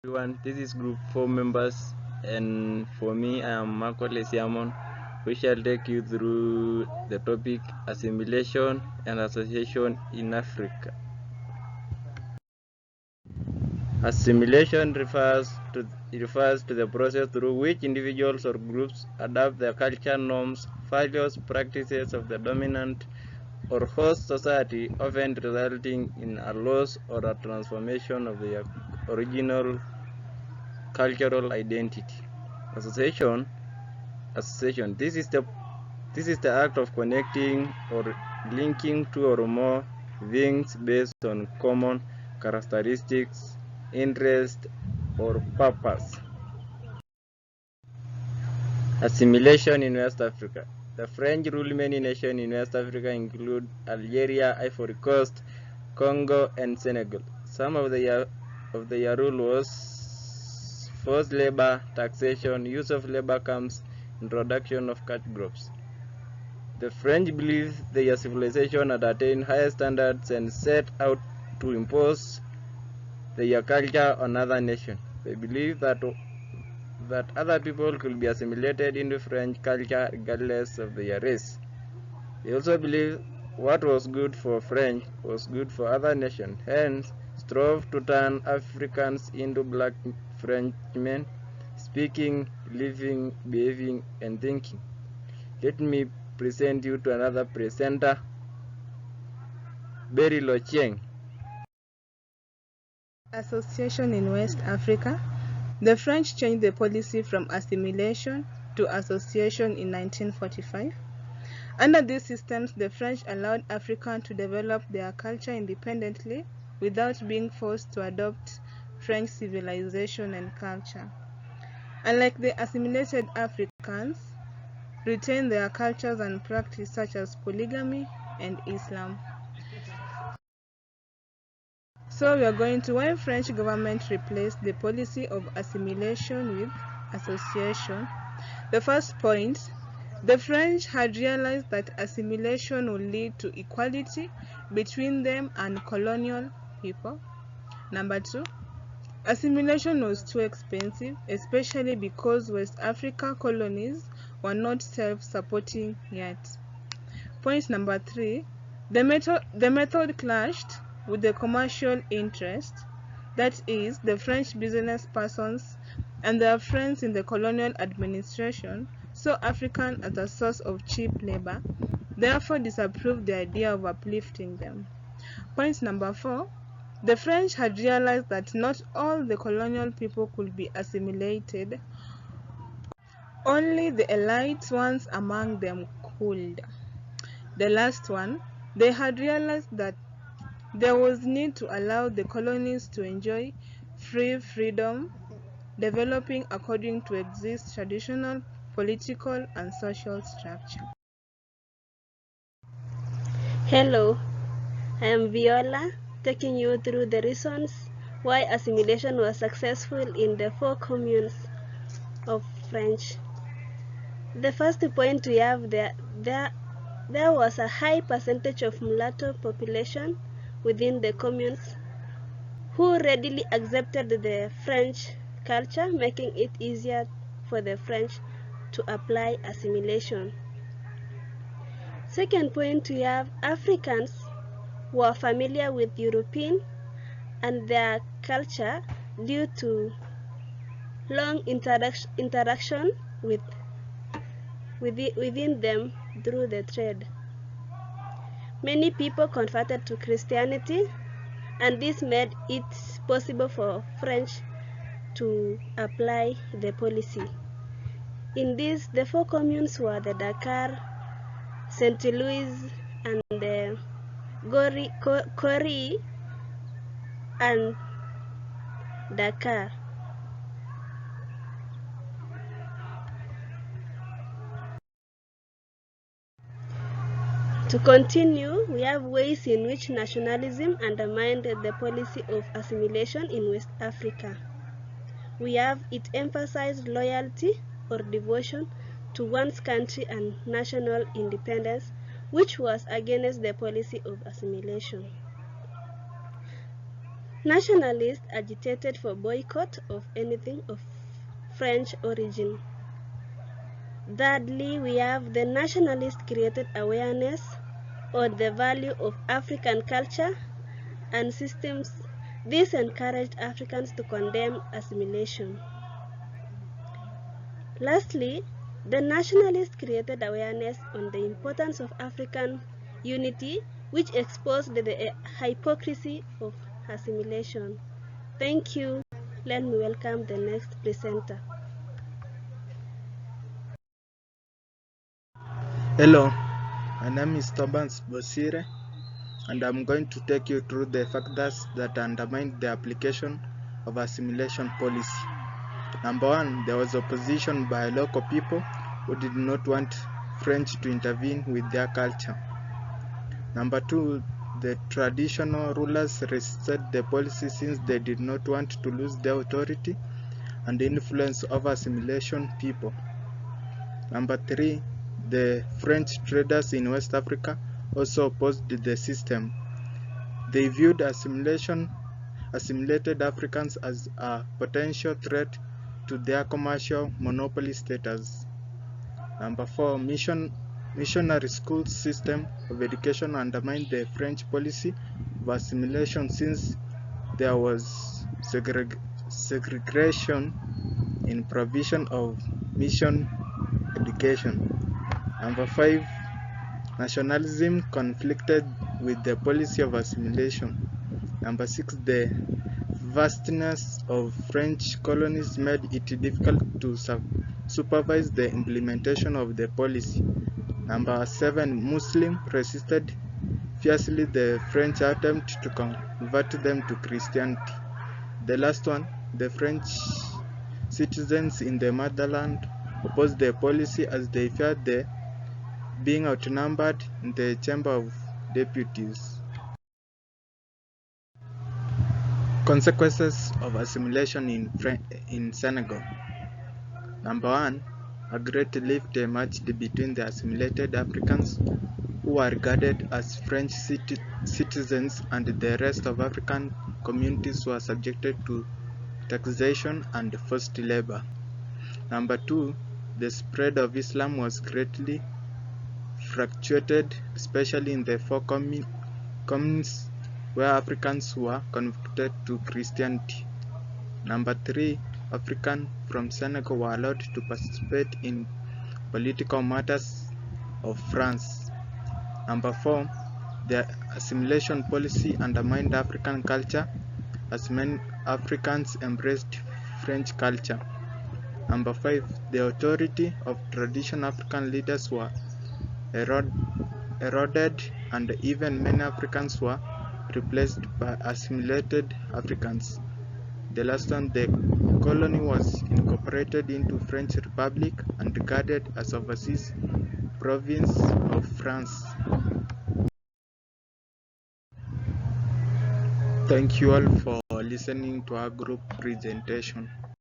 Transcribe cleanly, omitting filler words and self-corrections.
Everyone, this is group 4 members, and for me I am Makole Siamon. We shall take you through the topic assimilation and association in Africa. Assimilation refers to the process through which individuals or groups adapt their culture, norms, values, practices of the dominant or host society, often resulting in a loss or a transformation of their original cultural identity. Association. This is the act of connecting or linking two or more things based on common characteristics, interest, or purpose. Assimilation in West Africa. The French rule many nations in West Africa, include Algeria, Ivory Coast, Congo, and Senegal. Some of the rule was forced labor, taxation, use of labor camps, introduction of caste groups. The French believed their civilization had attained higher standards and set out to impose their culture on other nations. They believed that other people could be assimilated into French culture regardless of their race. They also believed what was good for French was good for other nations, hence strove to turn Africans into black Frenchmen, speaking, living, behaving, and thinking. Let me present you to another presenter, Berry Locheng. Association in West Africa. The French changed the policy from assimilation to association in 1945. Under these systems, the French allowed Africans to develop their culture independently without being forced to adopt French civilization and culture. Unlike the assimilated Africans, retain their cultures and practice such as polygamy and Islam. So we are going to when French government replaced the policy of assimilation with association. The first point, the French had realized that assimilation would lead to equality between them and colonial people. Number two, assimilation was too expensive, especially because West Africa colonies were not self-supporting yet. Point number three, the method clashed with the commercial interest, that is, the French business persons and their friends in the colonial administration saw Africans as a source of cheap labor, therefore disapproved the idea of uplifting them. Point number four, the French had realized that not all the colonial people could be assimilated, only the elite ones among them could. The last one, they had realized that there was need to allow the colonies to enjoy freedom, developing according to existing traditional, political, and social structure. Hello, I am Viola, taking you through the reasons why assimilation was successful in the 4 communes of French. The first point we have there was a high percentage of mulatto population within the communes who readily accepted the French culture, making it easier for the French to apply assimilation. Second point, we have Africans who are familiar with European and their culture due to long interaction within them through the trade. Many people converted to Christianity, and this made it possible for French to apply the policy. In this, the 4 communes were the Dakar, St. Louis, and the Kori and Dakar. To continue, we have ways in which nationalism undermined the policy of assimilation in West Africa. We have it emphasized loyalty or devotion to one's country and national independence, which was against the policy of assimilation. Nationalists agitated for boycott of anything of French origin. Thirdly, we have the nationalists created awareness on the value of African culture and systems. This encouraged Africans to condemn assimilation. Lastly, the nationalists created awareness on the importance of African unity, which exposed the hypocrisy of assimilation. Thank you. Let me welcome the next presenter. Hello, my name is Thomas Bosire, and I'm going to take you through the factors that undermine the application of assimilation policy. Number one, there was opposition by local people who did not want French to intervene with their culture. Number two, the traditional rulers resisted the policy since they did not want to lose their authority and influence over assimilation people. Number three, the French traders in West Africa also opposed the system. They viewed assimilated Africans as a potential threat to their commercial monopoly status. Number four, missionary school system of education undermined the French policy of assimilation since there was segregation in provision of mission education. Number five, nationalism conflicted with the policy of assimilation. Number six, the vastness of French colonies made it difficult to supervise the implementation of the policy. Number seven, Muslims resisted fiercely the French attempt to convert them to Christianity. The last one, the French citizens in the motherland opposed the policy as they feared being outnumbered in the Chamber of Deputies. Consequences of assimilation in Senegal. Number one, a great rift emerged between the assimilated Africans who were regarded as French citizens and the rest of African communities who were subjected to taxation and forced labor. Number two, the spread of Islam was greatly fluctuated, especially in the four communes where Africans were converted to Christianity. Number three, Africans from Senegal were allowed to participate in political matters of France. Number four, the assimilation policy undermined African culture as many Africans embraced French culture. Number five, the authority of traditional African leaders were eroded, and even many Africans were replaced by assimilated Africans. The last one, the colony was incorporated into French Republic and regarded as overseas province of France. Thank you all for listening to our group presentation.